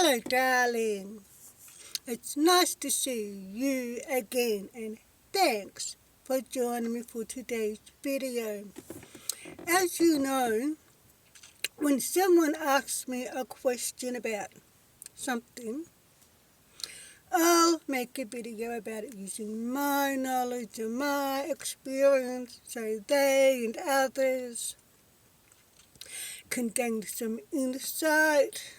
Hello, darling. It's nice to see you again, and thanks for joining me for today's video. As you know, when someone asks me a question about something, I'll make a video about it using my knowledge and my experience so they and others can gain some insight,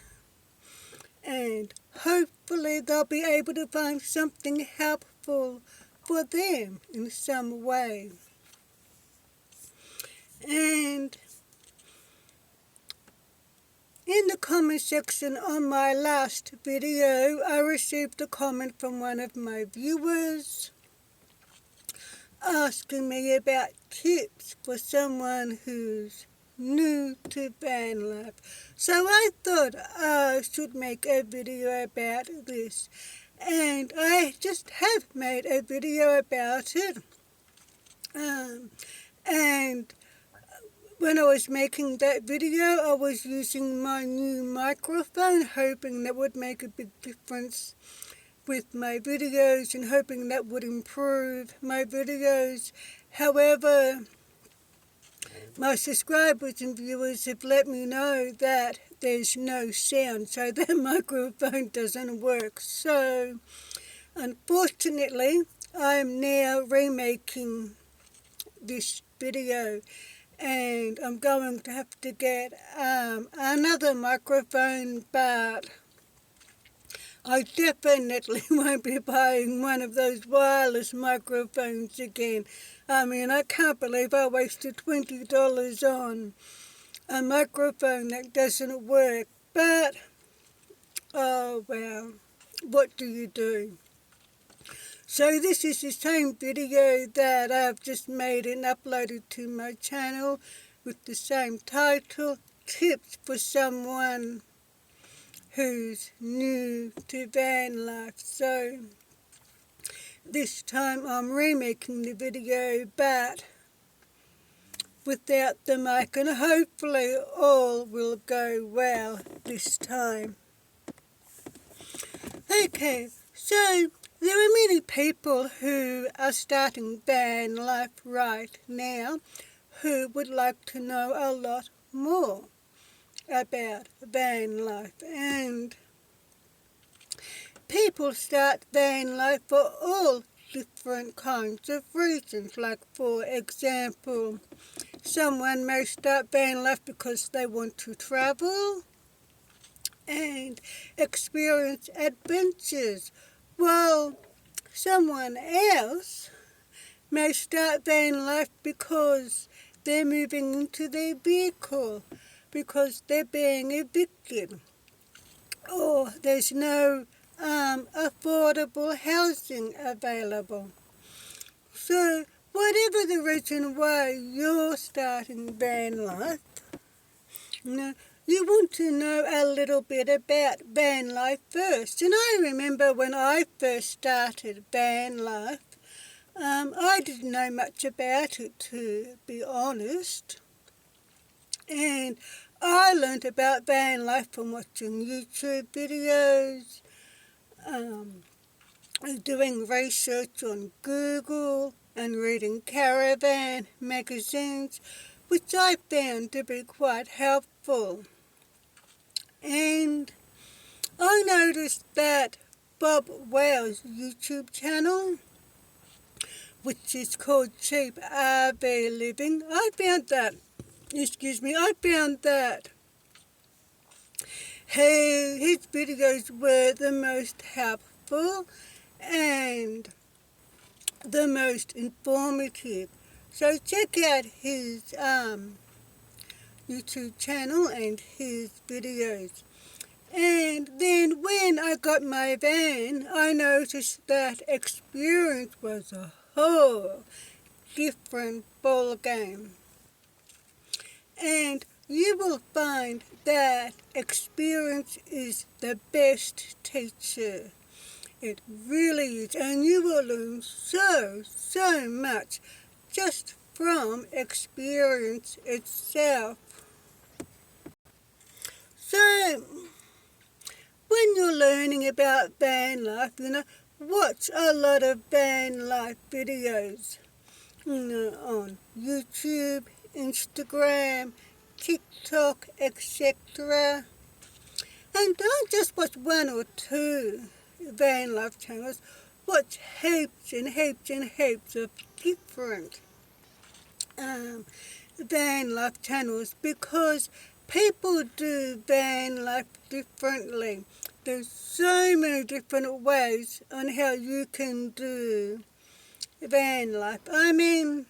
and hopefully they'll be able to find something helpful for them in some way. And in the comment section on my last video, I received a comment from one of my viewers asking me about tips for someone who's new to van life. So I thought I should make a video about this, and I just have made a video about it. And when I was making that video, I was using my new microphone, hoping that would make a big difference with my videos and hoping that would improve my videos. However, my subscribers and viewers have let me know that there's no sound, so the microphone doesn't work. So, unfortunately, I'm now remaking this video, and I'm going to have to get another microphone, but I definitely won't be buying one of those wireless microphones again. I mean, I can't believe I wasted $20 on a microphone that doesn't work, but oh well, what do you do? So this is the same video that I've just made and uploaded to my channel with the same title, Tips for Someone Who's New to Van Life. So this time I'm remaking the video, but without the mic, and hopefully all will go well this time. Okay, so there are many people who are starting van life right now who would like to know a lot more about van life, and people start van life for all different kinds of reasons. Like, for example, someone may start van life because they want to travel and experience adventures, while someone else may start van life because they're moving into their vehicle because they're being evicted, or there's no affordable housing available. So whatever the reason why you're starting van life, you want to know a little bit about van life first. And I remember when I first started van life, I didn't know much about it, to be honest. And I learned about van life from watching YouTube videos, doing research on Google, and reading caravan magazines, which I found to be quite helpful. And I noticed that Bob Wow's YouTube channel, which is called Cheap RV Living, I found that his videos were the most helpful and the most informative. So check out his YouTube channel and his videos. And then when I got my van, I noticed that experience was a whole different ball game. And you will find that experience is the best teacher. It really is, and you will learn so much just from experience itself. So, when about van life, watch a lot of van life videos, on YouTube, Instagram, TikTok, etc. And don't just watch one or two van life channels. Watch heaps and heaps and heaps of different van life channels, because people do van life differently. There's so many different ways on how you can do van life. I mean,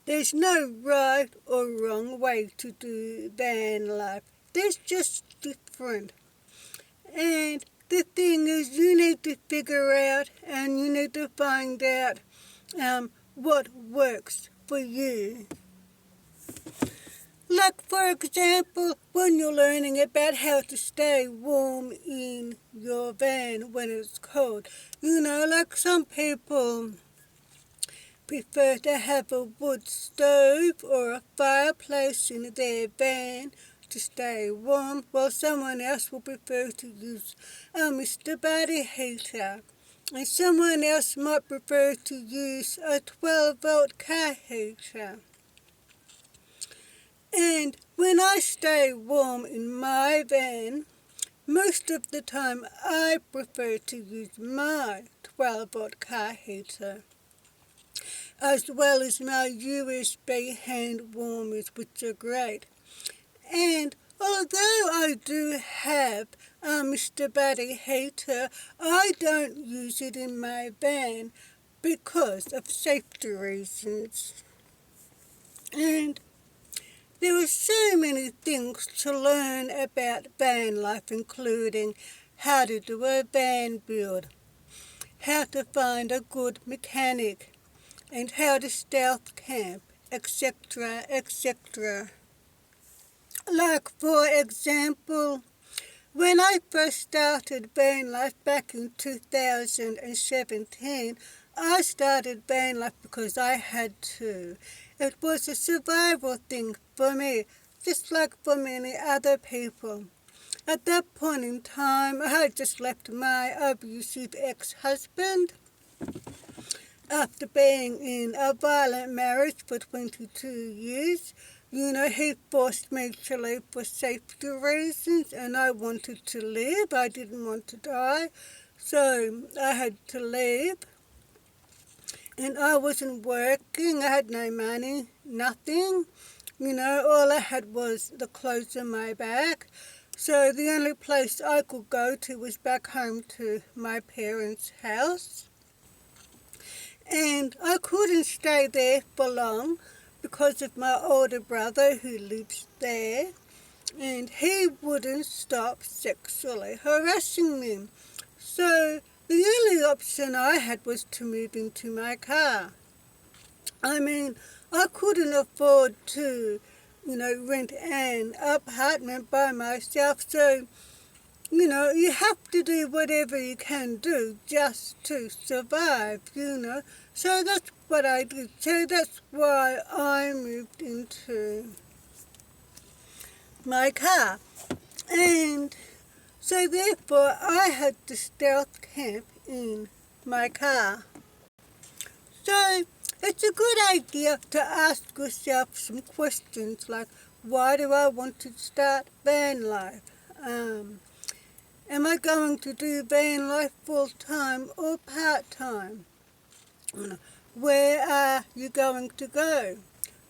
there's no right or wrong way to do van life. There's just different. And the thing is, you need to figure out and you need to find out what works for you. Like, for example, when you're learning about how to stay warm in your van when it's cold. Like some people prefer to have a wood stove or a fireplace in their van to stay warm, while someone else will prefer to use a Mr. Body heater. And someone else might prefer to use a 12-volt car heater. And when I stay warm in my van, most of the time I prefer to use my 12-volt car heater, as well as my USB hand warmers, which are great. And although I do have a Mr. Body heater, I don't use it in my van because of safety reasons. And there are so many things to learn about van life, including how to do a van build, how to find a good mechanic, and how to stealth camp, etc., etc. Like, for example, when I first started van life back in 2017, I started van life because I had to. It was a survival thing for me, just like for many other people. At that point in time, I had just left my abusive ex-husband after being in a violent marriage for 22 years. He forced me to leave for safety reasons, and I wanted to live. I didn't want to die, so I had to leave. And I wasn't working. I had no money, nothing. All I had was the clothes on my back. So the only place I could go to was back home to my parents' house. And I couldn't stay there for long because of my older brother who lives there. And he wouldn't stop sexually harassing me. So the only option I had was to move into my car. I mean, I couldn't afford to, rent an apartment by myself. So, you have to do whatever you can do just to survive, So that's what I did. So that's why I moved into my car. And so therefore I had to stealth camp in my car. So it's a good idea to ask yourself some questions like, why do I want to start van life? Am I going to do van life full-time or part-time? Where are you going to go?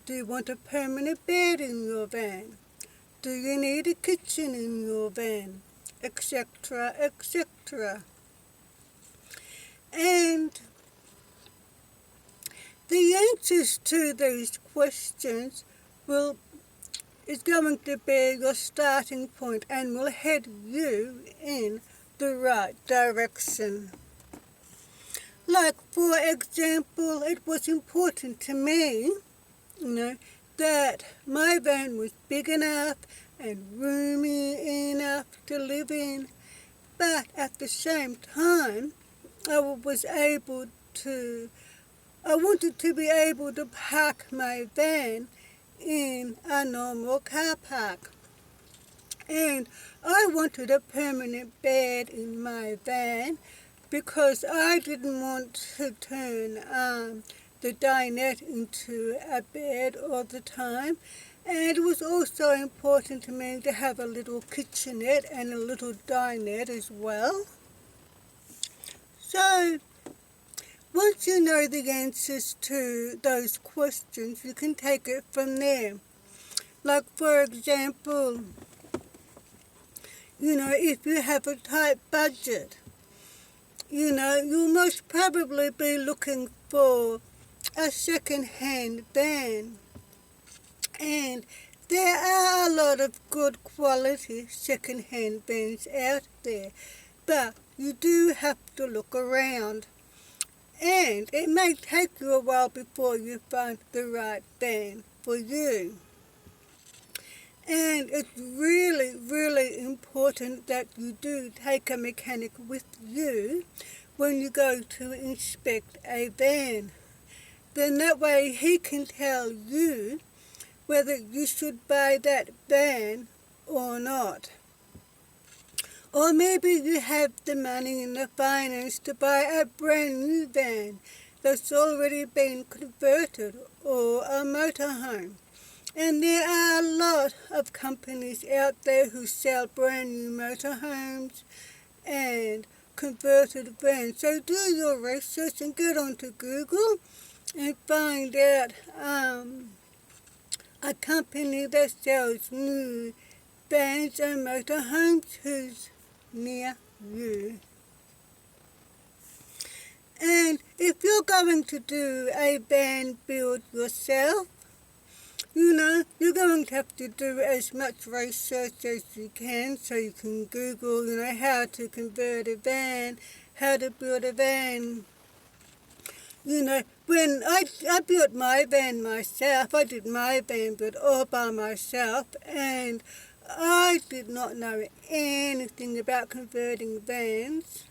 Do you want a permanent bed in your van? Do you need a kitchen in your van? Etc., etc. And the answers to these questions is going to be your starting point and will head you in the right direction. Like, for example, it was important to me, that my van was big enough and roomy enough to live in, but at the same time, I wanted to be able to park my van in a normal car park. And I wanted a permanent bed in my van because I didn't want to turn the dinette into a bed all the time. And it was also important to me to have a little kitchenette and a little dinette as well. So once you know the answers to those questions, you can take it from there. Like, for example, if you have a tight budget, you'll most probably be looking for a second-hand van. And there are a lot of good quality second-hand vans out there, but you do have to look around. And it may take you a while before you find the right van for you. And it's really, really important that you do take a mechanic with you when you go to inspect a van. Then that way he can tell you whether you should buy that van or not. Or maybe you have the money and the finance to buy a brand new van that's already been converted, or a motorhome. And there are a lot of companies out there who sell brand new motorhomes and converted vans. So do your research and get onto Google and find out a company that sells new vans and motorhomes who's near you. And if you're going to do a van build yourself, you're going to have to do as much research as you can, so you can Google, how to convert a van, how to build a van. When I built my van myself, I did my van build all by myself, and I did not know anything about converting vans.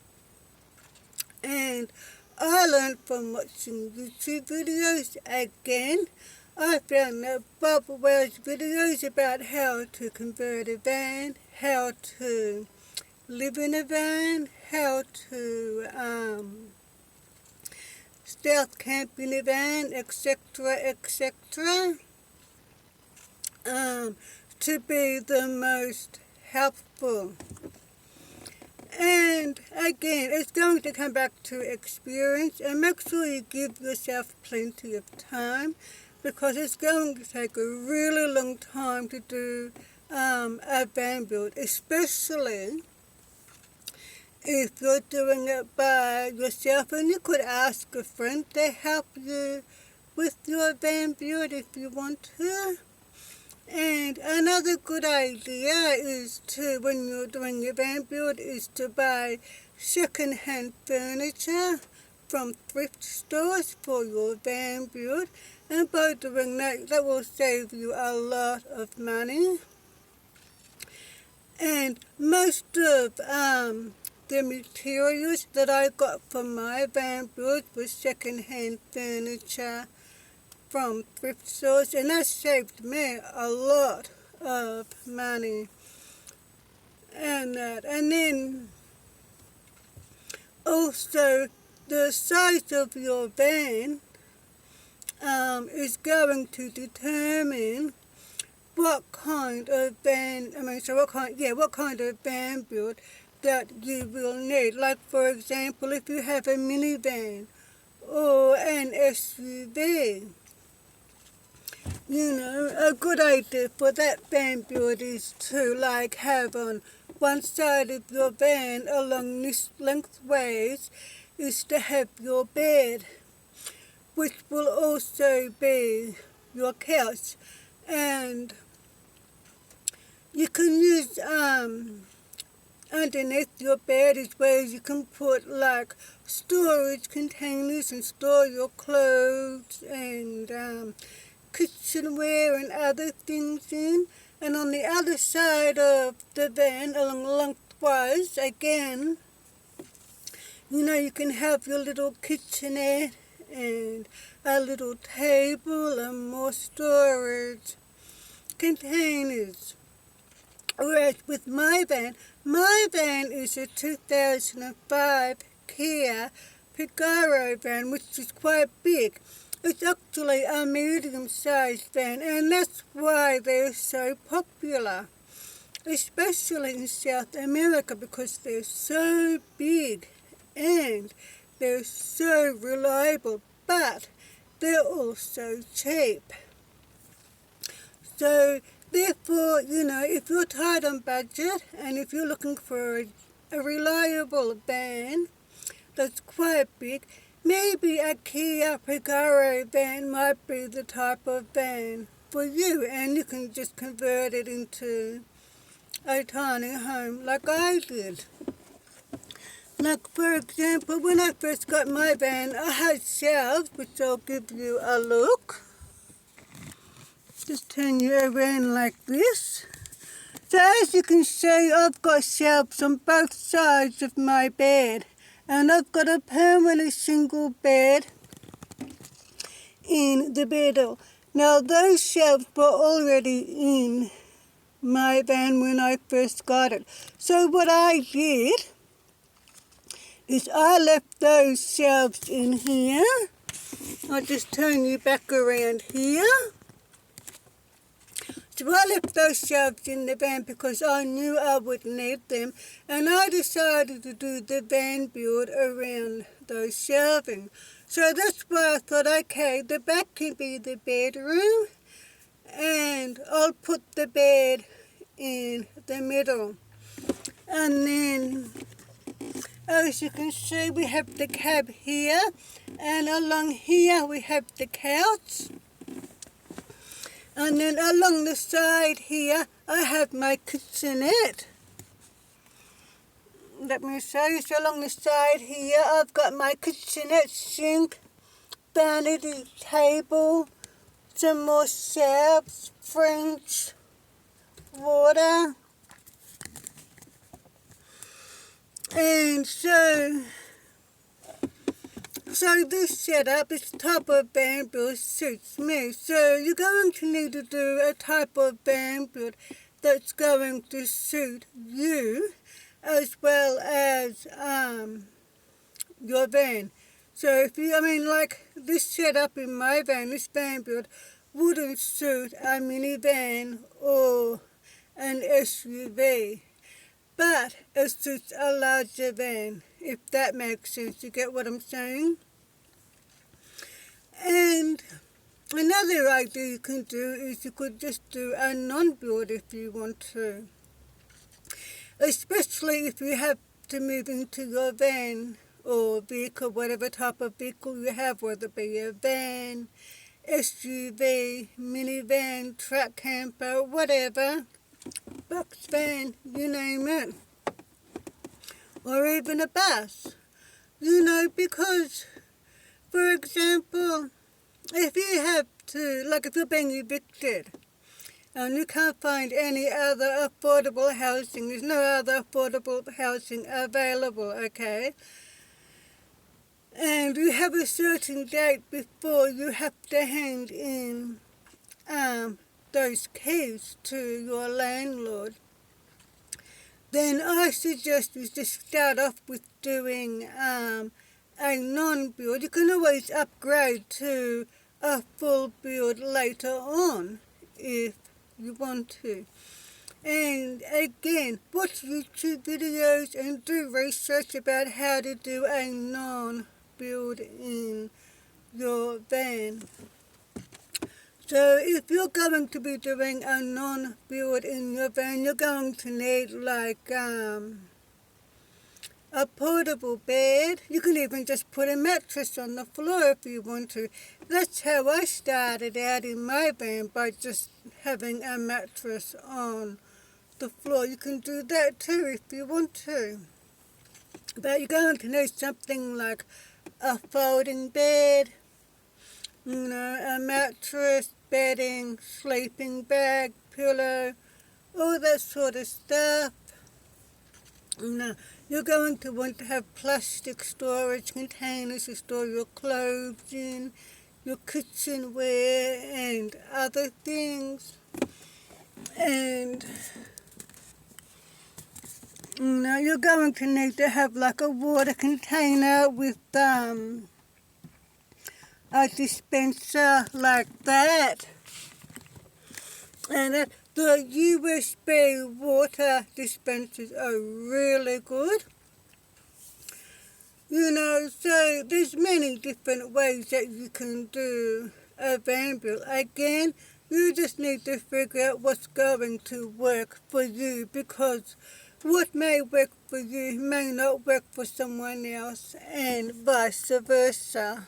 And I learned from watching YouTube videos again. I found that Bob Wells videos about how to convert a van, how to live in a van, how to stealth camp in a van, etc., etc., to be the most helpful. And again, it's going to come back to experience, and make sure you give yourself plenty of time, because it's going to take a really long time to do a van build, especially if you're doing it by yourself. And you could ask a friend to help you with your van build if you want to. And another good idea is to, when you're doing a van build, is to buy second-hand furniture from thrift stores for your van build. And by doing that, that will save you a lot of money. And most of the materials that I got from my van build was second-hand furniture from thrift stores, and that saved me a lot of money. And then also the size of your van is going to determine what kind of van build that you will need. Like, for example, if you have a minivan or an SUV, a good idea for that van build is to have on one side of your van along this lengthways is to have your bed, which will also be your couch. And you can use underneath your bed is where you can put storage containers and store your clothes and kitchenware and other things in. And on the other side of the van, along lengthwise, again, you can have your little kitchenette and a little table and more storage containers. Whereas with my van is a 2005 Kia Pagero van, which is quite big. It's actually a medium-sized van, and that's why they're so popular, especially in South America, because they're so big and they're so reliable, but they're also cheap. So therefore, if you're tight on budget and if you're looking for a reliable van that's quite big, maybe a Kia Pagero van might be the type of van for you, and you can just convert it into a tiny home like I did. Like, for example, when I first got my van, I had shelves, which I'll give you a look. Just turn you around like this. So as you can see, I've got shelves on both sides of my bed, and I've got a permanent single bed in the middle. Now those shelves were already in my van when I first got it. So what I did is I left those shelves in here. I'll just turn you back around here. So I left those shelves in the van because I knew I would need them, and I decided to do the van build around those shelving. So that's why I thought, okay, the back can be the bedroom, and I'll put the bed in the middle. And then, as you can see, we have the cab here, and along here we have the couch. And then along the side here, I have my kitchenette. Let me show you. So along the side here, I've got my kitchenette, sink, vanity table, some more shelves, fridge, water. And so this setup, this type of van build suits me. So you're going to need to do a type of van build that's going to suit you as well as your van. So if you, like this setup in my van, this van build wouldn't suit a minivan or an SUV. But it suits a larger van, if that makes sense. You get what I'm saying? And another idea you can do is you could just do a non-build if you want to. Especially if you have to move into your van or vehicle, whatever type of vehicle you have, whether it be a van, SUV, minivan, truck camper, whatever. Box van, you name it, or even a bus, because, for example, if you have to, like if you're being evicted and you can't find any other affordable housing, there's no other affordable housing available, okay, and you have a certain date before you have to hand in those keys to your landlord, then I suggest you just start off with doing a non-build. You can always upgrade to a full build later on if you want to. And again, watch YouTube videos and do research about how to do a non-build in your van. So if you're going to be doing a non-build in your van, you're going to need like a portable bed. You can even just put a mattress on the floor if you want to. That's how I started out in my van, by just having a mattress on the floor. You can do that too if you want to. But you're going to need something like a folding bed, a mattress, bedding, sleeping bag, pillow, all that sort of stuff. You're going to want to have plastic storage containers to store your clothes in, your kitchenware and other things. And You're going to need to have like a water container with a dispenser like that. And the USB water dispensers are really good. So there's many different ways that you can do a van build. Again, you just need to figure out what's going to work for you, because what may work for you may not work for someone else, and vice versa.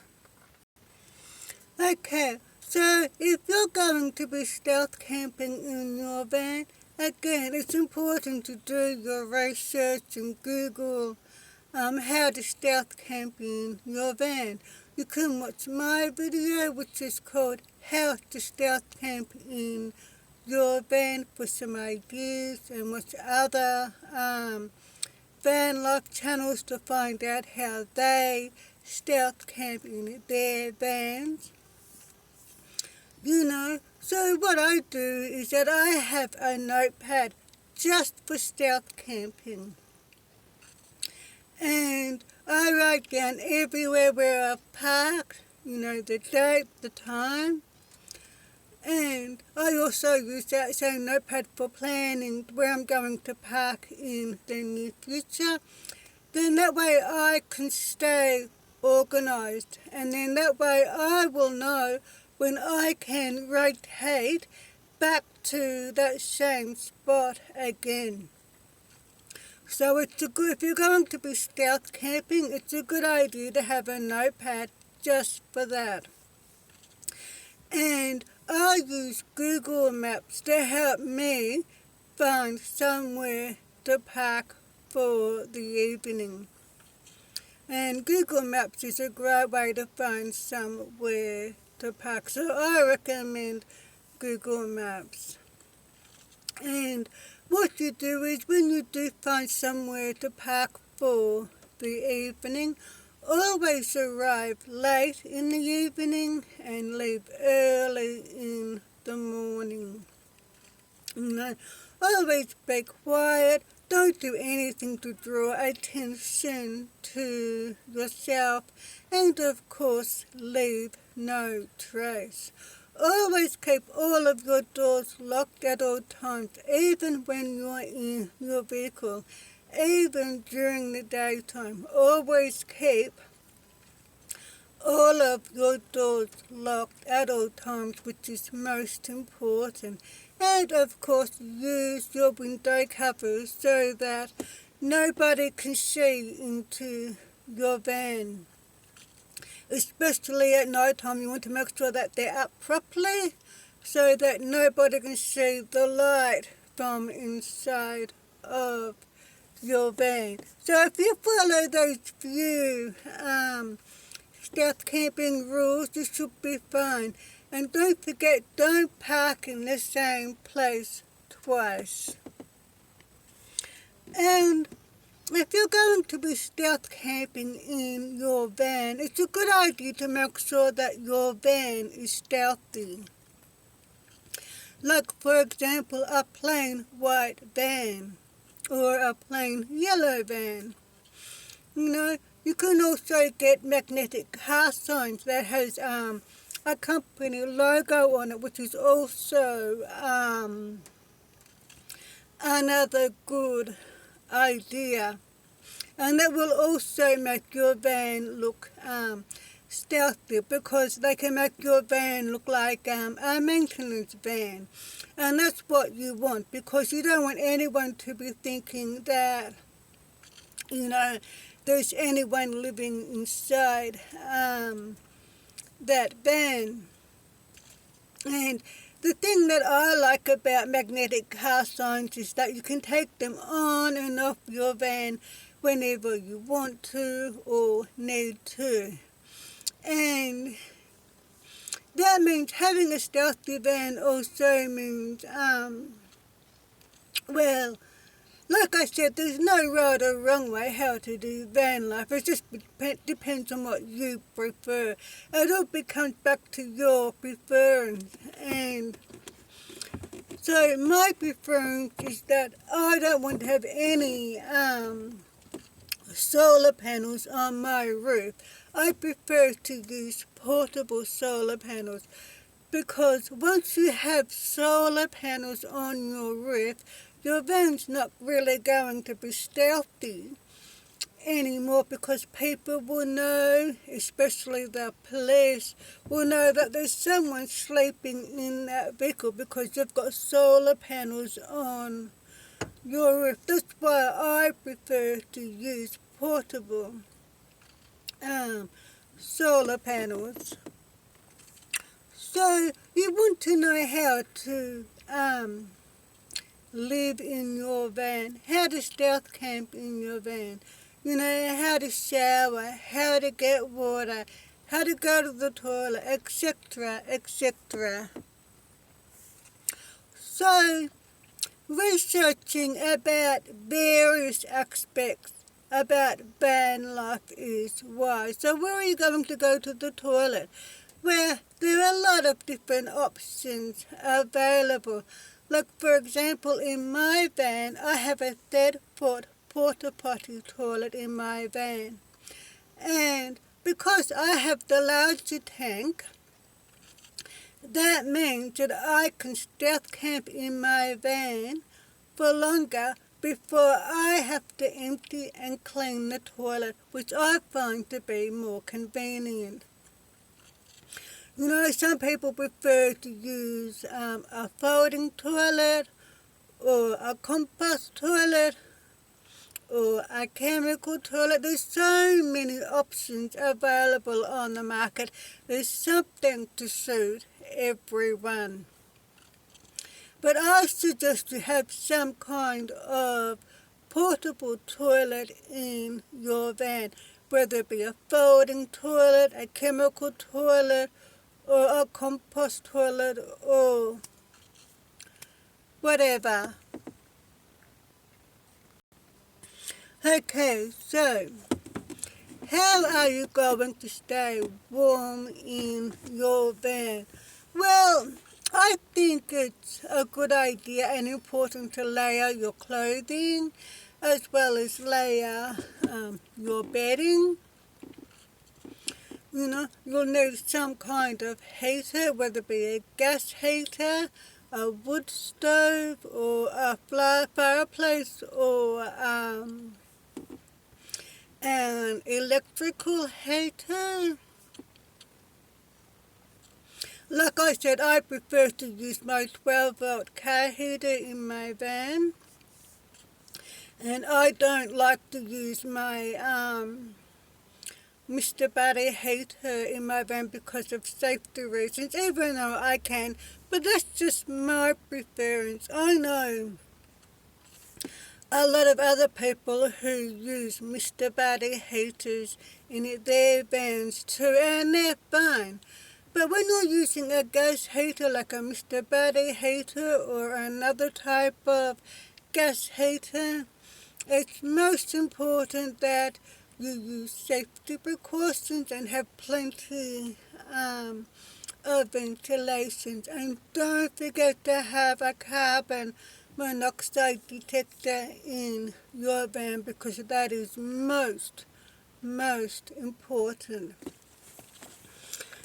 Okay, so if you're going to be stealth camping in your van, again, it's important to do your research and Google how to stealth camp in your van. You can watch my video, which is called How to Stealth Camp in Your Van, for some ideas, and watch other van life channels to find out how they stealth camp in their vans. So what I do is that I have a notepad just for stealth camping. And I write down everywhere where I've parked, the date, the time. And I also use that same notepad for planning where I'm going to park in the near future. Then that way I can stay organised, and then that way I will know when I can rotate back to that same spot again. So if you're going to be stealth camping, it's a good idea to have a notepad just for that. And I use Google Maps to help me find somewhere to park for the evening. And Google Maps is a great way to find somewhere to park. So I recommend Google Maps. And what you do is, when you do find somewhere to park for the evening, always arrive late in the evening and leave early in the morning. Always be quiet. Don't do anything to draw attention to yourself, and of course leave no trace. Always keep all of your doors locked at all times, even when you're in your vehicle, even during the daytime. Always keep all of your doors locked at all times, which is most important. And of course, use your window covers so that nobody can see into your van. Especially at night time, you want to make sure that they're up properly so that nobody can see the light from inside of your van. So if you follow those few stealth camping rules, you should be fine. And don't forget, don't park in the same place twice. And if you're going to be stealth camping in your van, it's a good idea to make sure that your van is stealthy. Like, for example, a plain white van or a plain yellow van. You can also get magnetic car signs that has a company logo on it, which is also another good idea. And that will also make your van look stealthy, because they can make your van look like a maintenance van. And that's what you want, because you don't want anyone to be thinking that, there's anyone living inside that van. And the thing that I like about magnetic car signs is that you can take them on and off your van whenever you want to or need to. And that means having a stealthy van also means, like I said, there's no right or wrong way how to do van life. It just depends on what you prefer. It all comes back to your preference. And So my preference is that I don't want to have any solar panels on my roof. I prefer to use portable solar panels because once you have solar panels on your roof, your van's not really going to be stealthy anymore because people will know, especially the police, will know that there's someone sleeping in that vehicle because you've got solar panels on your roof. That's why I prefer to use portable solar panels. So you want to know how to live in your van, how to stealth camp in your van. You know, how to shower, how to get water, how to go to the toilet, etc., etc. So, researching about various aspects about van life is wise. So where are you going to go to the toilet? Well, there are a lot of different options available. Like, for example, in my van, I have a 30-foot porta potty toilet in my van. And because I have the larger tank, that means that I can stealth camp in my van for longer before I have to empty and clean the toilet, which I find to be more convenient. You know, some people prefer to use a folding toilet or a compost toilet or a chemical toilet. There's so many options available on the market. There's something to suit everyone. But I suggest you have some kind of portable toilet in your van, whether it be a folding toilet, a chemical toilet, or a compost toilet, or whatever. Okay, so how are you going to stay warm in your van? Well, I think it's a good idea and important to layer your clothing as well as layer your bedding. You know, you'll need some kind of heater, whether it be a gas heater, a wood stove, or a fireplace, or an electrical heater. Like I said, I prefer to use my 12-volt car heater in my van. And I don't like to use my Mr. Barry heater in my van because of safety reasons, even though I can. But that's just my preference. I know a lot of other people who use Mr. Barry heaters in their vans too, and they're fine. But when you're using a gas heater like a Mr. Barry heater or another type of gas heater, it's most important that you use safety precautions and have plenty of ventilation. And don't forget to have a carbon monoxide detector in your van because that is most important.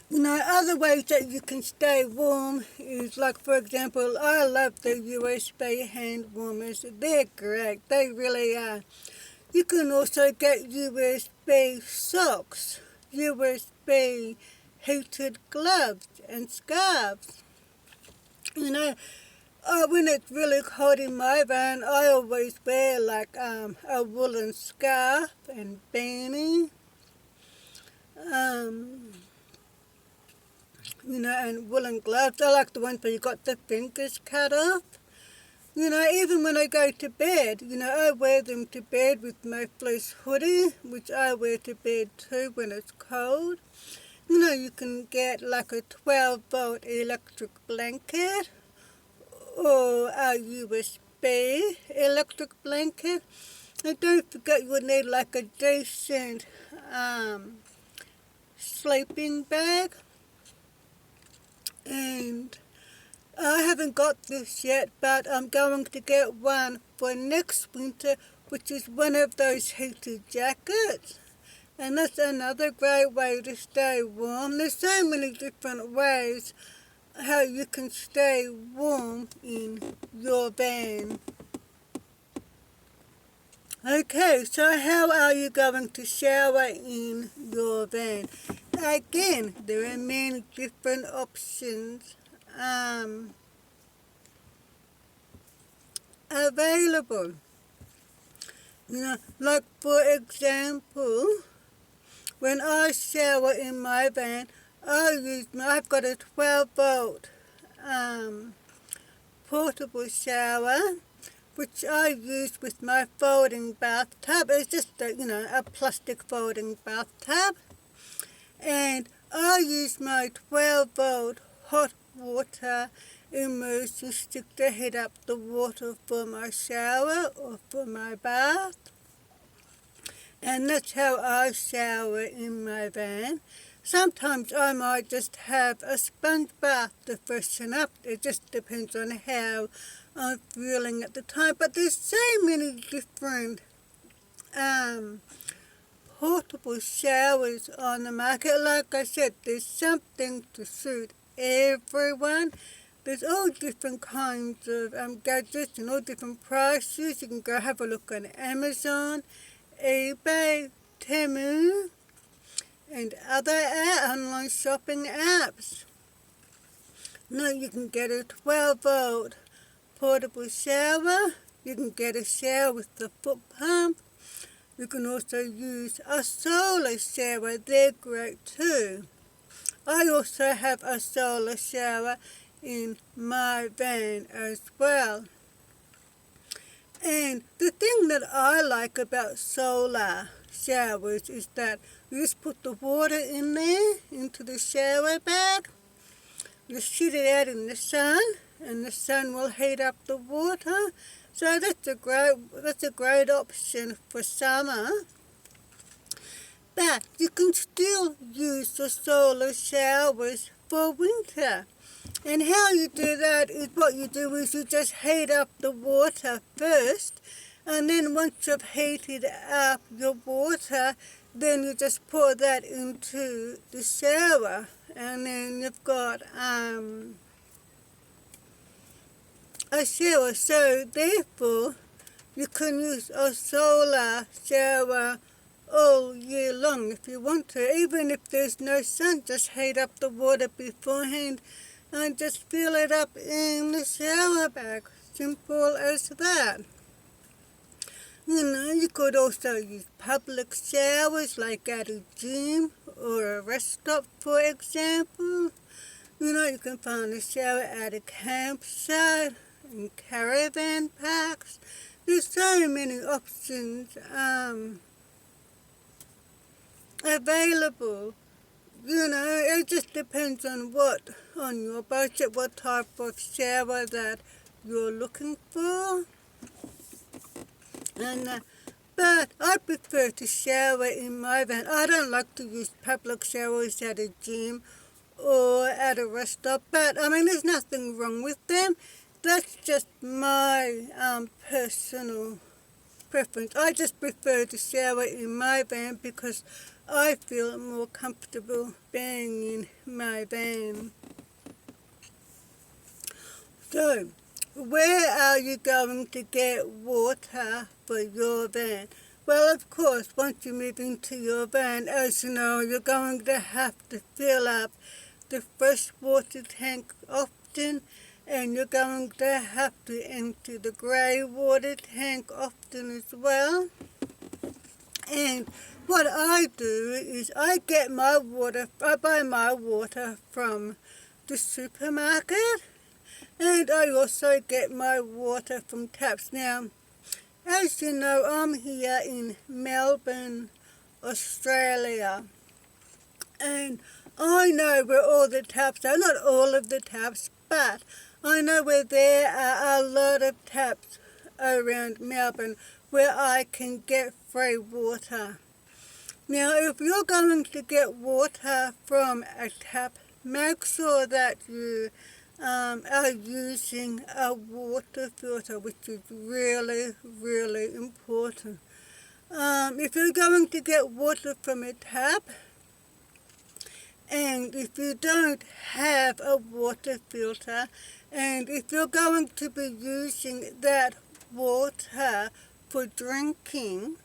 You know, other ways that you can stay warm is like, for example, I love the USB hand warmers. They're great. They really are. You can also get USB socks, USB heated gloves and scarves. You know, when it's really cold in my van, I always wear like a woolen scarf and beanie. You know, and woolen gloves. I like the ones where you got the fingers cut off. You know, even when I go to bed, you know, I wear them to bed with my fleece hoodie, which I wear to bed too when it's cold. You know, you can get like a 12-volt electric blanket or a USB electric blanket. And don't forget you'll need like a decent sleeping bag. And I haven't got this yet, but I'm going to get one for next winter, which is one of those heated jackets. And that's another great way to stay warm. There's so many different ways how you can stay warm in your van. Okay, so how are you going to shower in your van? Again, there are many different options available. Like for example, when I shower in my van, I've got a 12-volt portable shower, which I use with my folding bathtub. It's just a plastic folding bathtub. And I use my 12-volt hot water immersion stick to heat up the water for my shower or for my bath. And that's how I shower in my van. Sometimes I might just have a sponge bath to freshen up. It just depends on how I'm feeling at the time. But there's so many different portable showers on the market. Like I said, there's something to suit everyone. There's all different kinds of gadgets and all different prices. You can go have a look on Amazon, eBay, Temu, and other online shopping apps. You can get a 12-volt portable shower. You can get a shower with the foot pump. You can also use a solar shower. They're great too. I also have a solar shower in my van as well. And the thing that I like about solar showers is that you just put the water in there, into the shower bag. You sit it out in the sun, and the sun will heat up the water. So that's a great option for summer. But you can still use the solar showers for winter. And how you do that is what you do is you just heat up the water first, and then once you've heated up your water, then you just pour that into the shower, and then you've got a shower. So therefore, you can use a solar shower all year long if you want to. Even if there's no sun, just heat up the water beforehand and just fill it up in the shower bag. Simple as that. You could also use public showers like at a gym or a rest stop, for example. You can find a shower at a campsite, in caravan parks. There's so many options available. It just depends on your budget, what type of shower that you're looking for. But I prefer to shower in my van. I don't like to use public showers at a gym or at a rest stop, but there's nothing wrong with them. That's just my personal preference. I just prefer to shower in my van because I feel more comfortable being in my van. So, where are you going to get water for your van? Well, of course, once you move into your van, as you know, you're going to have to fill up the freshwater tank often, and you're going to have to empty the grey water tank often as well. And what I do is I buy my water from the supermarket, and I also get my water from taps. Now, as you know, I'm here in Melbourne, Australia, and I know where all the taps are. Not all of the taps, but I know where there are a lot of taps around Melbourne where I can get free water. Now, if you're going to get water from a tap, make sure that you are using a water filter, which is really, really important. If you're going to get water from a tap, and if you don't have a water filter, and if you're going to be using that water for drinking,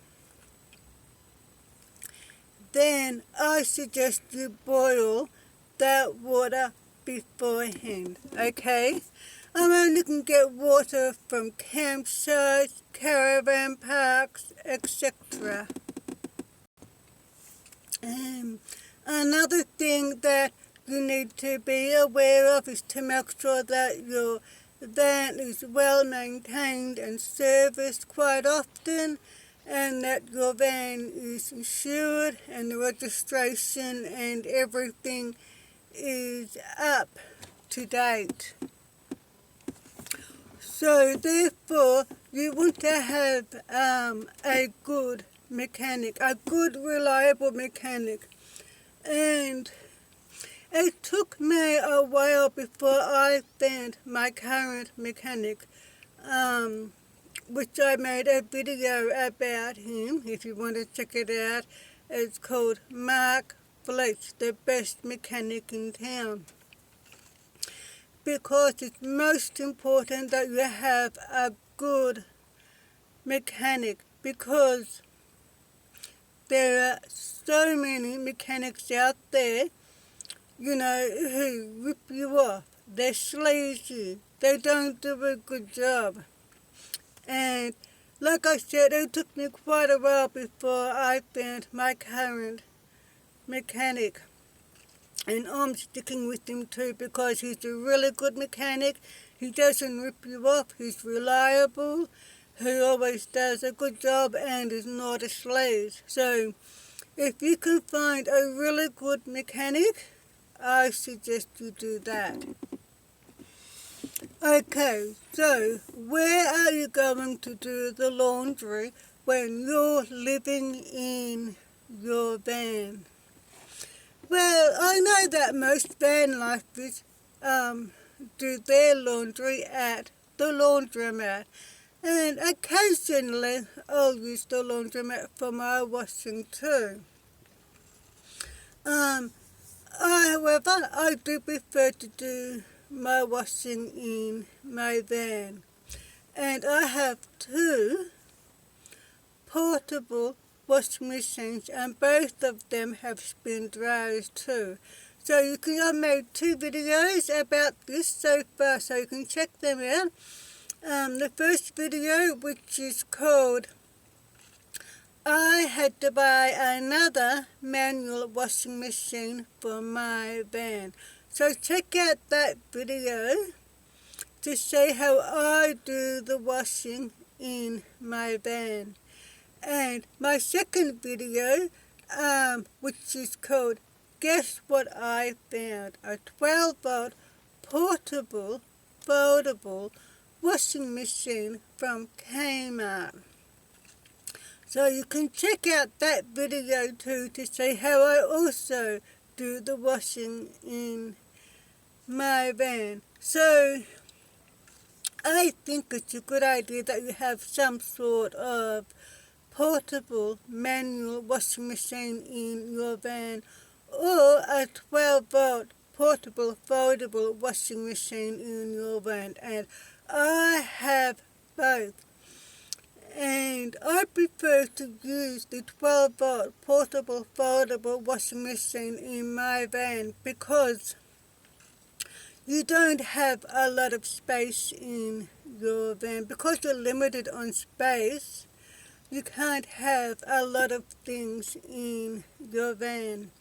then I suggest you boil that water beforehand, okay? You can get water from campsites, caravan parks, etc. Another thing that you need to be aware of is to make sure that your van is well maintained and serviced quite often, and that your van is insured and the registration and everything is up to date. So therefore, you want to have a good mechanic, a good reliable mechanic. And it took me a while before I found my current mechanic, which I made a video about him. If you want to check it out, it's called Mark Fleetch, the best mechanic in town. Because it's most important that you have a good mechanic, because there are so many mechanics out there, who rip you off. They're sleazy. They don't do a good job. And like I said, it took me quite a while before I found my current mechanic. And I'm sticking with him too, because he's a really good mechanic. He doesn't rip you off. He's reliable. He always does a good job and is not a slave. So if you can find a really good mechanic, I suggest you do that. Okay, so where are you going to do the laundry when you're living in your van? Well, I know that most van lifers do their laundry at the laundromat, and occasionally I'll use the laundromat for my washing too. However, I do prefer to do my washing in my van, and I have two portable washing machines, and both of them have spin dryers too. So I've made two videos about this so far, so you can check them out. The first video, which is called I had to buy another manual washing machine for my van. So check out that video to see how I do the washing in my van. And my second video, which is called Guess What I Found, a 12-volt portable foldable washing machine from Kmart. So you can check out that video too to see how I also do the washing in my van. So I think it's a good idea that you have some sort of portable manual washing machine in your van, or a 12-volt portable foldable washing machine in your van. And I have both. And I prefer to use the 12-volt portable foldable washing machine in my van, because you don't have a lot of space in your van. Because you're limited on space, you can't have a lot of things in your van.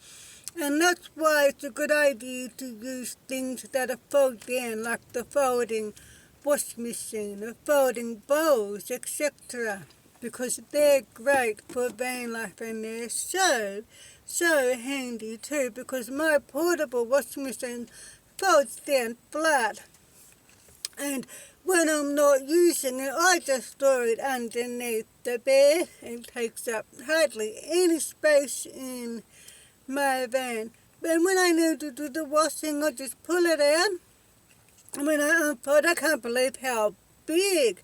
And that's why it's a good idea to use things that are fold down, like the folding washing machine, the folding bowls, etc. Because they're great for van life, and they're so handy too, because my portable washing machine folds down flat. And when I'm not using it, I just store it underneath the bed. It takes up hardly any space in my van. But when I need to do the washing, I just pull it out, When I unfold, I can't believe how big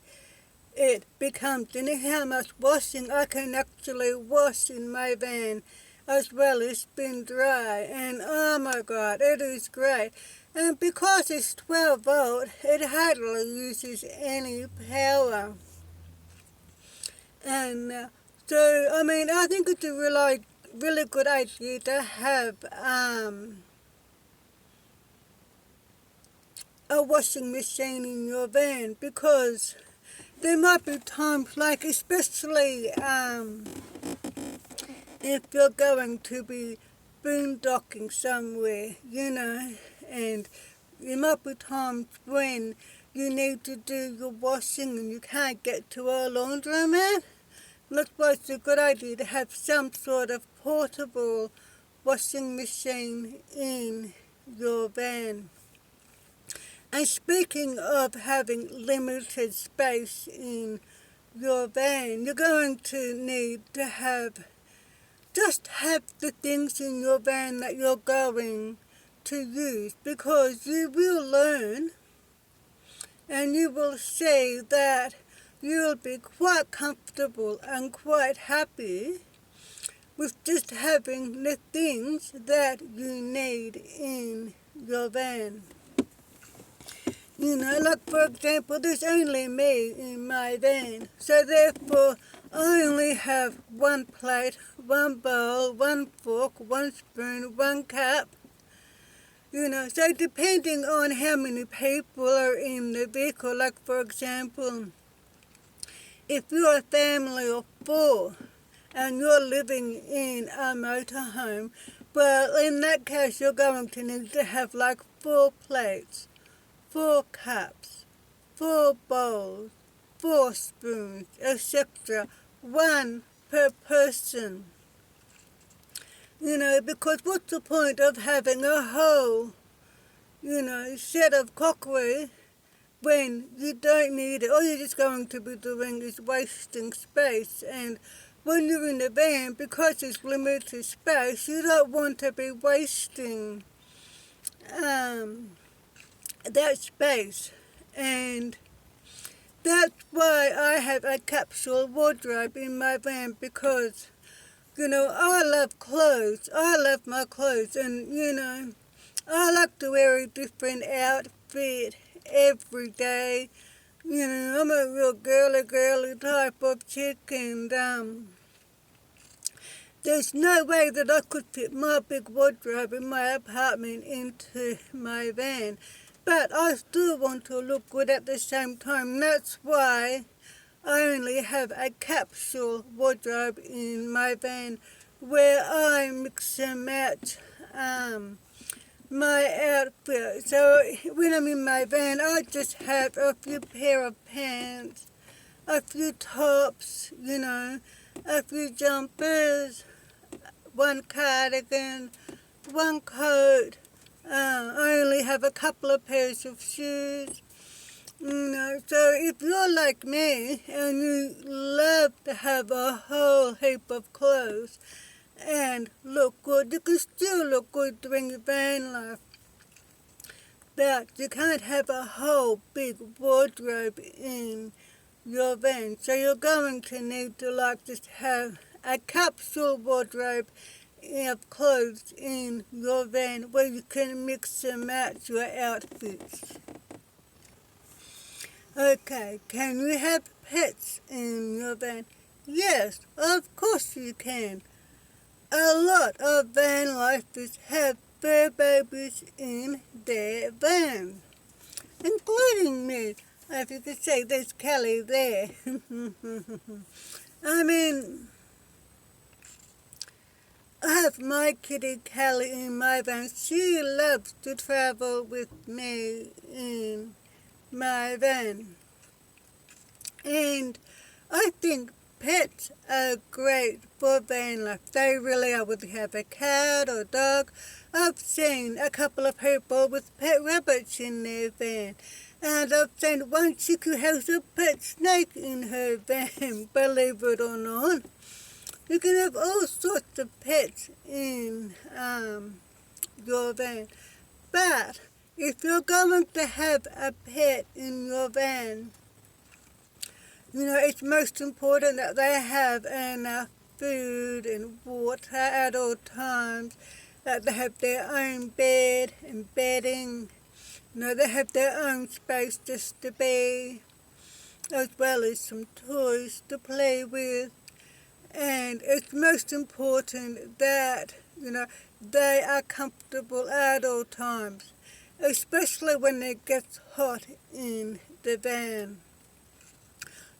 it becomes and how much washing I can actually wash in my van as well as spin dry. And oh my god, it is great. And because it's 12 volt, it hardly uses any power. And so, I mean, I think it's a really good idea to have a washing machine in your van, because there might be times, like especially if you're going to be boondocking somewhere, and there might be times when you need to do your washing and you can't get to a laundromat. That's why it's a good idea to have some sort of portable washing machine in your van. And speaking of having limited space in your van, you're going to need to have the things in your van that you're going to use, because you will learn and you will see that you'll be quite comfortable and quite happy with just having the things that you need in your van. Like for example, there's only me in my van, so therefore I only have one plate, one bowl, one fork, one spoon, one cup. So depending on how many people are in the vehicle, like for example, if you're a family of 4 and you're living in a motorhome, well, in that case you're going to need to have like 4 plates, 4 cups, 4 bowls, 4 spoons, etc. 1 per person. Because what's the point of having a whole, set of cookery when you don't need it? All you're just going to be doing is wasting space. And when you're in the van, because it's limited space, you don't want to be wasting that space. And that's why I have a capsule wardrobe in my van, because I love clothes. I love my clothes, and I like to wear a different outfit every day. I'm a real girly type of chick, and there's no way that I could fit my big wardrobe in my apartment into my van. But I still want to look good at the same time. That's why I only have a capsule wardrobe in my van, where I mix and match my outfit. So when I'm in my van, I just have a few pair of pants, a few tops, a few jumpers, 1 cardigan, 1 coat. I only have a couple of pairs of shoes. So if you're like me and you love to have a whole heap of clothes and look good, you can still look good during your van life. But you can't have a whole big wardrobe in your van. So you're going to need to just have a capsule wardrobe of clothes in your van where you can mix and match your outfits. Okay, can you have pets in your van? Yes, of course you can. A lot of van lifers have fur babies in their van, including me. If you could say, there's Kelly there. I mean, I have my kitty Kelly in my van. She loves to travel with me in my van. And I think pets are great for van life. They really are. Whether you have a cat or dog. I've seen a couple of people with pet rabbits in their van. And I've seen one chick who has a pet snake in her van, believe it or not. You can have all sorts of pets in your van. But if you're going to have a pet in your van, it's most important that they have enough food and water at all times, that they have their own bed and bedding, they have their own space just to be, as well as some toys to play with. And it's most important that, they are comfortable at all times, especially when it gets hot in the van.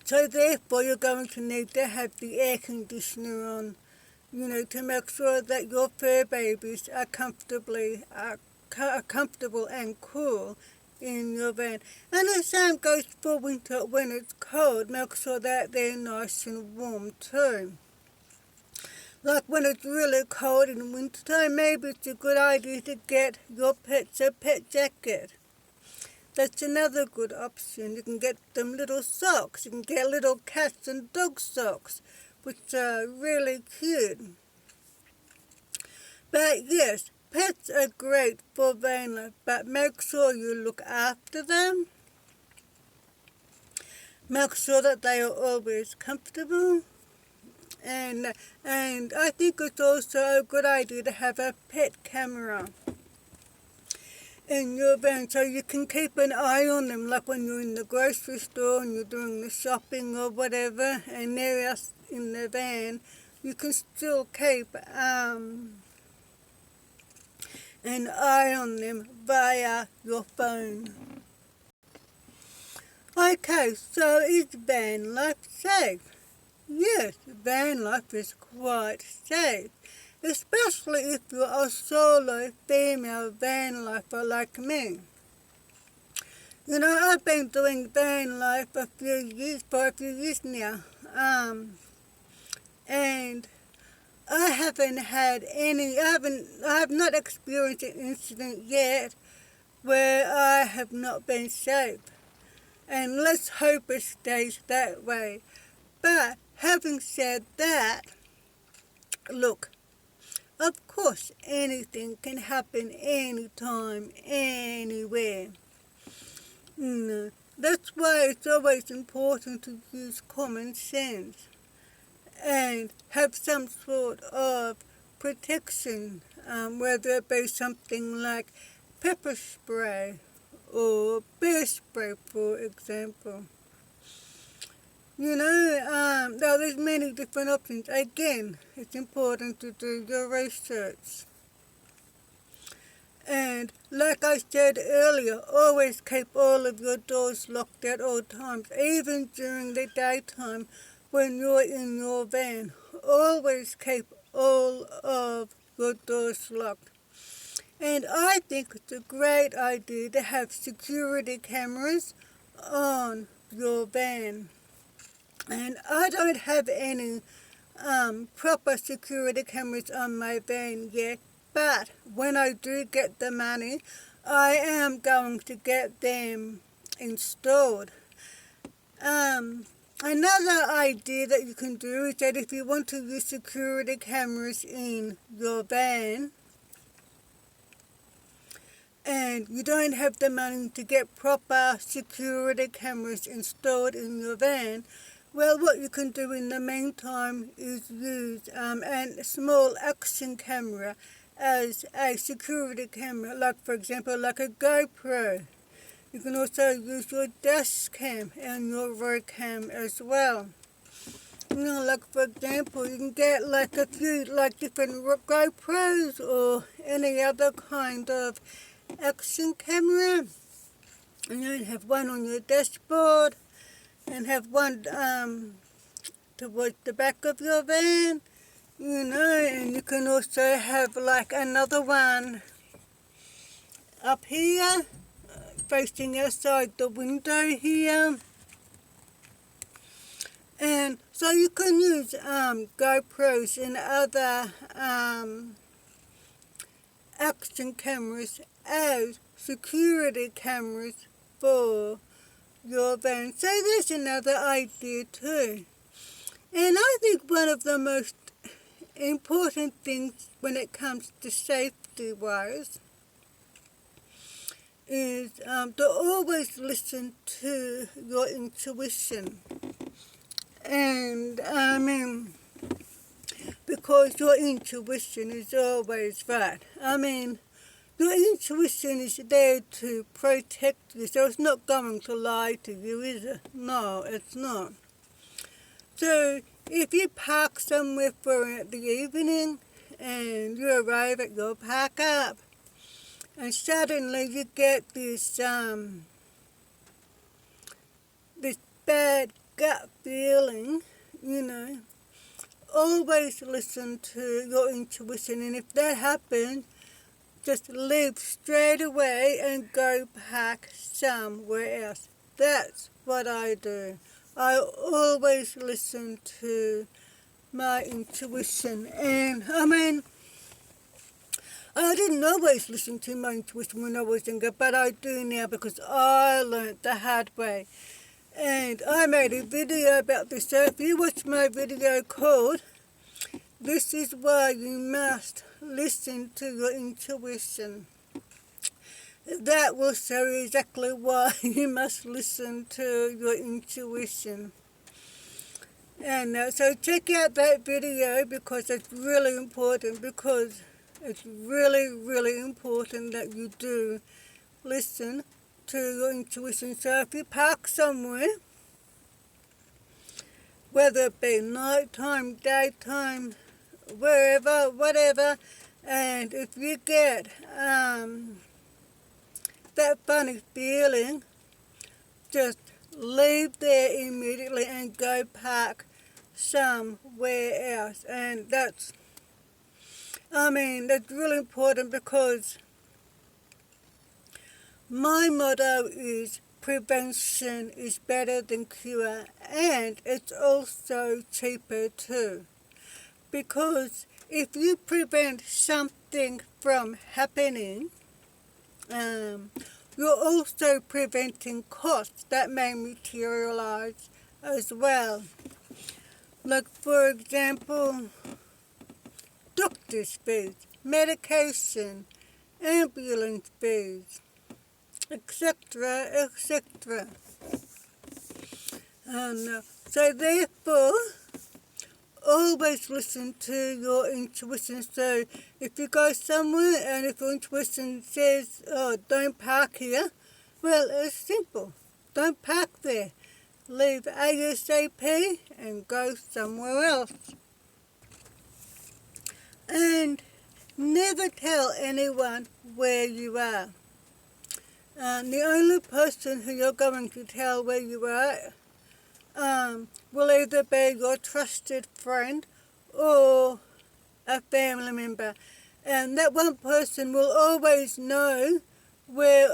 So therefore you're going to need to have the air conditioner on, to make sure that your fur babies are comfortable and cool in your van. And the same goes for winter. When it's cold, make sure that they're nice and warm too. Like when it's really cold in wintertime, maybe it's a good idea to get your pets a pet jacket. That's another good option. You can get them little socks. You can get little cats and dog socks, which are really cute. But yes, pets are great for van life, but make sure you look after them. Make sure that they are always comfortable. And I think it's also a good idea to have a pet camera in your van so you can keep an eye on them, like when you're in the grocery store and you're doing the shopping or whatever, and they're in the van, you can still keep an eye on them via your phone. Okay, so is van life safe? Yes, van life is quite safe, especially if you're a solo female van lifer like me. I've been doing van life for a few years now, and I have not experienced an incident yet where I have not been safe, and let's hope it stays that way. But having said that, look, of course anything can happen anytime, anywhere. That's why it's always important to use common sense and have some sort of protection, whether it be something like pepper spray or bear spray, for example. There's many different options. Again, it's important to do your research. And like I said earlier, always keep all of your doors locked at all times, even during the daytime when you're in your van. Always keep all of your doors locked. And I think it's a great idea to have security cameras on your van. And I don't have any proper security cameras on my van yet, but when I do get the money, I am going to get them installed. Another idea that you can do is that if you want to use security cameras in your van, and you don't have the money to get proper security cameras installed in your van, well, what you can do in the meantime is use a small action camera as a security camera, like for example, like a GoPro. You can also use your dash cam and your road cam as well. Like for example, you can get like a few different GoPros or any other kind of action camera, and you have one on your dashboard and have one towards the back of your van, and you can also have like another one up here facing outside the window here. And so you can use GoPros and other action cameras as security cameras for your van. So there's another idea too. And I think one of the most important things when it comes to safety wise is to always listen to your intuition. And I mean, because your intuition is always right. I mean, your intuition is there to protect you, so it's not going to lie to you, is it? No, it's not. So if you park somewhere for the evening and you arrive at your park up, and suddenly you get this bad gut feeling, you know, always listen to your intuition, and if that happens, just leave straight away and go park somewhere else. That's what I do. I always listen to my intuition, and I mean, I didn't always listen to my intuition when I was younger, but I do now because I learned the hard way. And I made a video about this, so if you watch my video called "This is Why You Must Listen to Your Intuition," that will show you exactly why you must listen to your intuition. And so check out that video because it's really important, because it's really, really important that you do listen to your intuition. So if you park somewhere, whether it be nighttime, daytime, wherever, whatever, and if you get that funny feeling, just leave there immediately and go park somewhere else. And that's really important, because my motto is prevention is better than cure, and it's also cheaper too. Because if you prevent something from happening, you're also preventing costs that may materialize as well. Like, for example, doctor's fees, medication, ambulance fees, etc., etc. And so therefore, always listen to your intuition. So if you go somewhere and if your intuition says, "Oh, don't park here," well, it's simple. Don't park there. Leave ASAP and go somewhere else. And never tell anyone where you are. The only person who you're going to tell where you are will either be your trusted friend or a family member. And that one person will always know where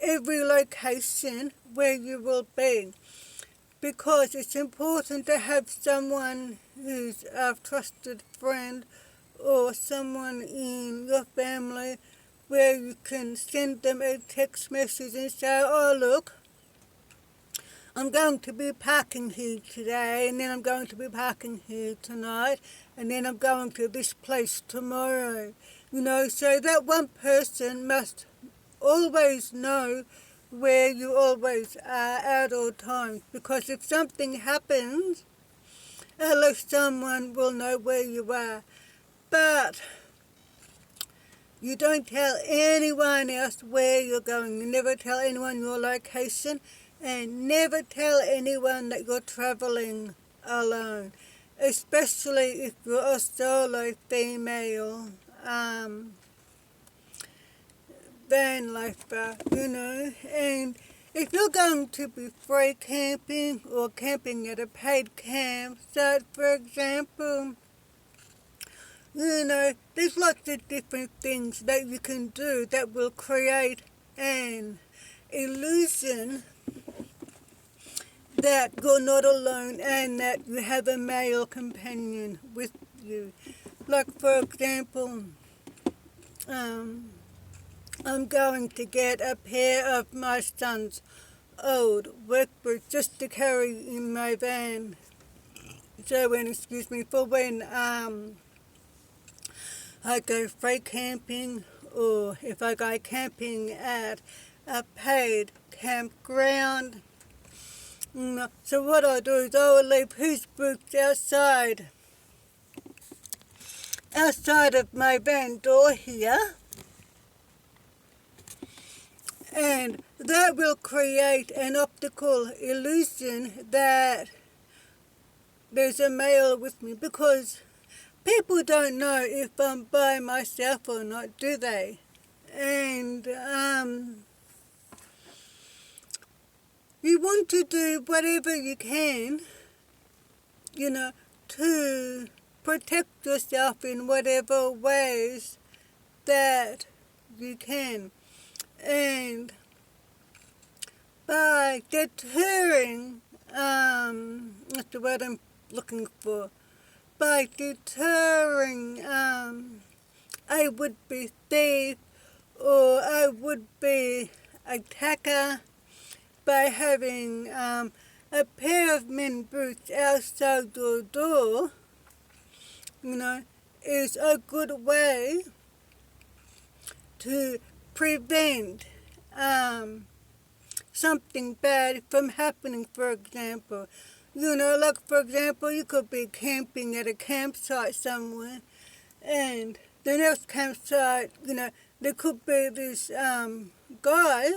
every location where you will be. Because it's important to have someone who's a trusted friend or someone in your family where you can send them a text message and say, "Oh, look, I'm going to be parking here today, and then I'm going to be parking here tonight, and then I'm going to this place tomorrow." You know, so that one person must always know where you always are at all times, because if something happens, at least someone will know where you are. But you don't tell anyone else where you're going. You never tell anyone your location, and never tell anyone that you're traveling alone, especially if you're a solo female van lifer, you know. And if you're going to be free camping or camping at a paid campsite, for example, you know, there's lots of different things that you can do that will create an illusion that you're not alone and that you have a male companion with you. Like, for example, I'm going to get a pair of my son's old work boots just to carry in my van. So for when I go free camping, or if I go camping at a paid campground. So what I do is I will leave his boots outside of my van door here, and that will create an optical illusion that there's a male with me, because people don't know if I'm by myself or not, do they? And you want to do whatever you can, to protect yourself in whatever ways that you can. And by deterring, what's the word I'm looking for? By deterring a would-be thief or a would-be attacker, by having a pair of men boots outside your door, is a good way to prevent something bad from happening. For example, you could be camping at a campsite somewhere, and the next campsite, there could be this guy,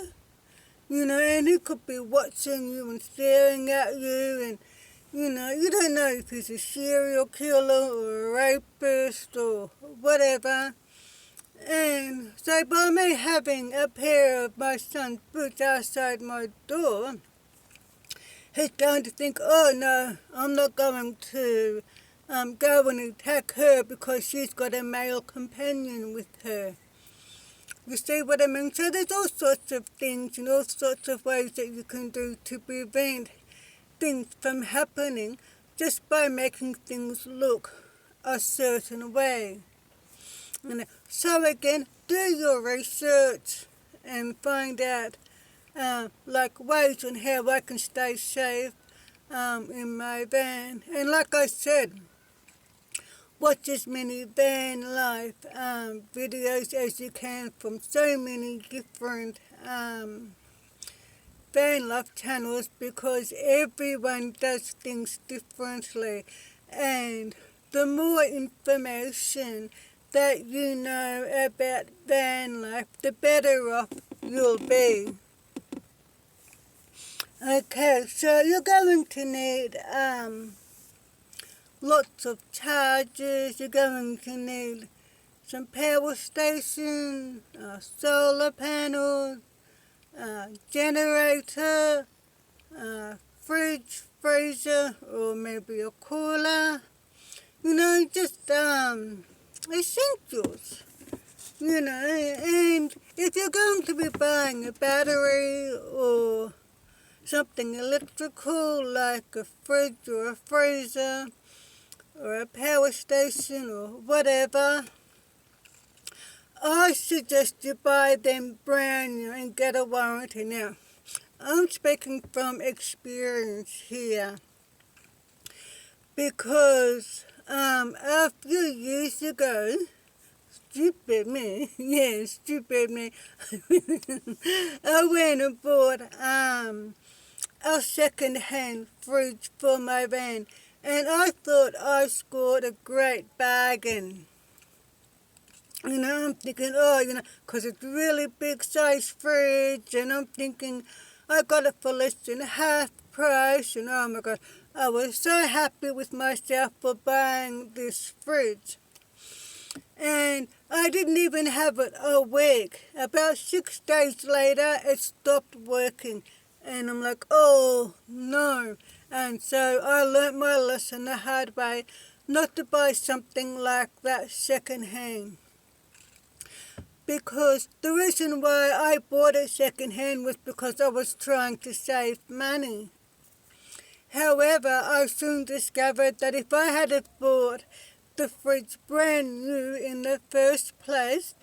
and he could be watching you and staring at you, and you don't know if he's a serial killer or a rapist or whatever. And so by me having a pair of my son's boots outside my door, he's going to think, oh no, I'm not going to go and attack her because she's got a male companion with her. You see what I mean? So there's all sorts of things and all sorts of ways that you can do to prevent things from happening, just by making things look a certain way. So again, do your research and find out ways on how I can stay safe in my van. And like I said, watch as many van life videos as you can from so many different van life channels, because everyone does things differently, and the more information that you know about van life, the better off you'll be. Okay, so you're going to need lots of chargers. You're going to need some power station, solar panels, generator, fridge, freezer, or maybe a cooler. Just essentials. And if you're going to be buying a battery or something electrical like a fridge or a freezer or a power station or whatever, I suggest you buy them brand new and get a warranty. Now, I'm speaking from experience here, because a few years ago, stupid me, I went and bought a second-hand fridge for my van, and I thought I scored a great bargain. I'm thinking, because it's a really big size fridge, and I'm thinking I got it for less than half price, and oh my God, I was so happy with myself for buying this fridge. And I didn't even have it a week. About 6 days later, it stopped working. And I'm like, oh no. And so I learnt my lesson the hard way, not to buy something like that second hand. Because the reason why I bought it second hand was because I was trying to save money. However, I soon discovered that if I had bought the fridge brand new in the first place,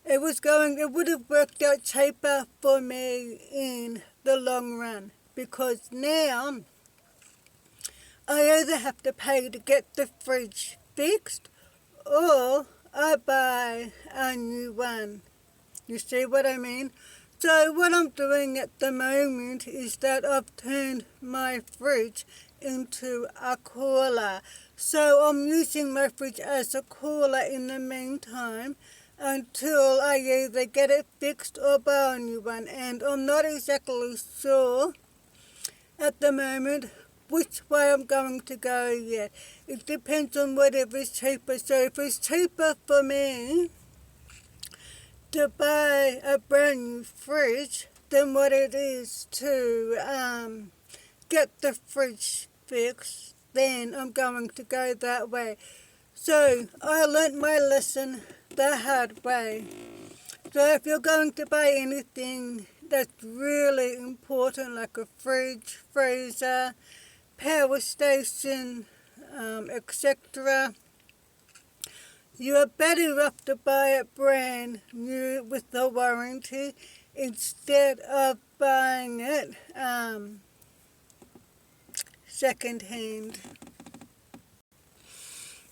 it would have worked out cheaper for me in the long run. Because now I either have to pay to get the fridge fixed, or I buy a new one. You see what I mean? So what I'm doing at the moment is that I've turned my fridge into a cooler. So I'm using my fridge as a cooler in the meantime until I either get it fixed or buy a new one. And I'm not exactly sure at the moment which way I'm going to go yet. It depends on whatever is cheaper. So if it's cheaper for me to buy a brand new fridge than what it is to get the fridge fixed, then I'm going to go that way. So I learnt my lesson the hard way. So if you're going to buy anything that's really important, like a fridge, freezer, power station, etc., you are better off to buy it brand new with the warranty instead of buying it second hand.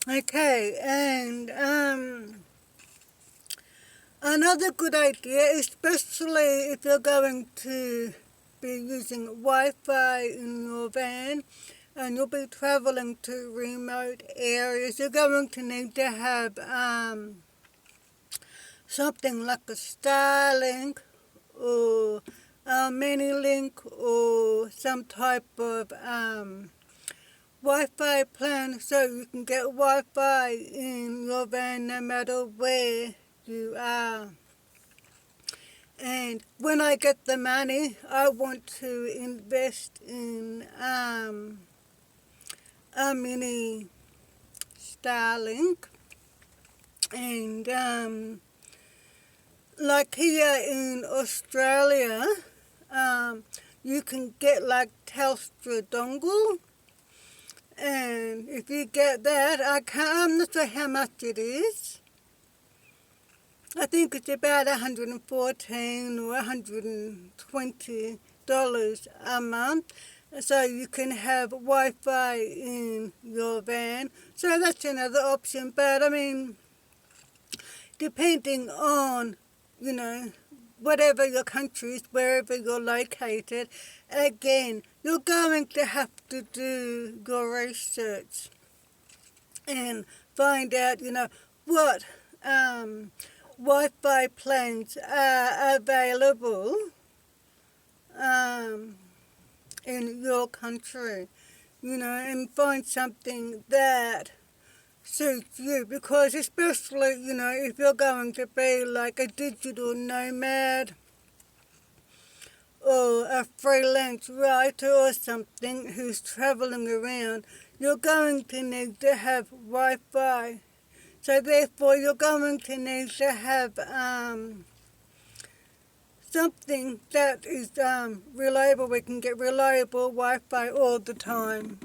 Okay, and another good idea, especially if you're going to be using Wi-Fi in your van and you'll be traveling to remote areas, you're going to need to have something like a Starlink or a Minilink or some type of Wi-Fi plan so you can get Wi-Fi in your van no matter where you are. And when I get the money, I want to invest in a mini Starlink. And like here in Australia, you can get like Telstra dongle. And if you get that, I'm not sure how much it is. I think it's about $114 or $120 a month. So you can have Wi-Fi in your van. So that's another option. But I mean, depending on, whatever your country is, wherever you're located, again, you're going to have to do your research and find out, what Wi-Fi plans are available in your country, and find something that suits you, because especially, if you're going to be like a digital nomad or a freelance writer or something who's traveling around, you're going to need to have Wi-Fi. So therefore you're going to need to have something that is reliable. We can get reliable Wi-Fi all the time.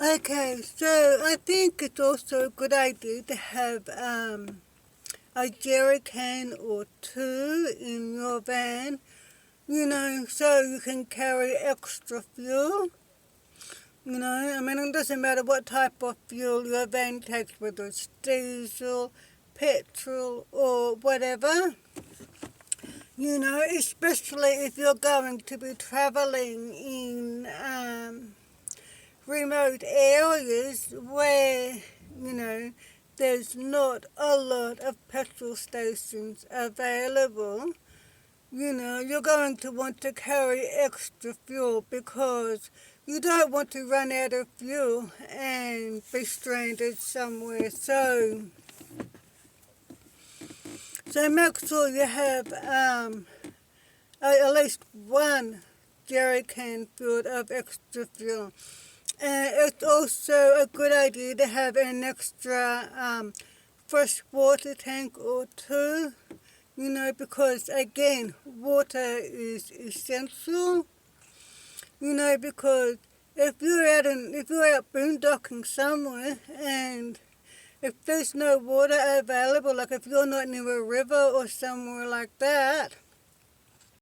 Okay, so I think it's also a good idea to have a jerry can or two in your van, so you can carry extra fuel. It doesn't matter what type of fuel your van takes, whether it's diesel, petrol, or whatever. Especially if you're going to be traveling in remote areas where, there's not a lot of petrol stations available. You're going to want to carry extra fuel because you don't want to run out of fuel and be stranded somewhere. So make sure you have at least one jerry can filled of extra fuel. And it's also a good idea to have an extra fresh water tank or two, because again, water is essential, because if you're out boondocking somewhere and if there's no water available, like if you're not near a river or somewhere like that,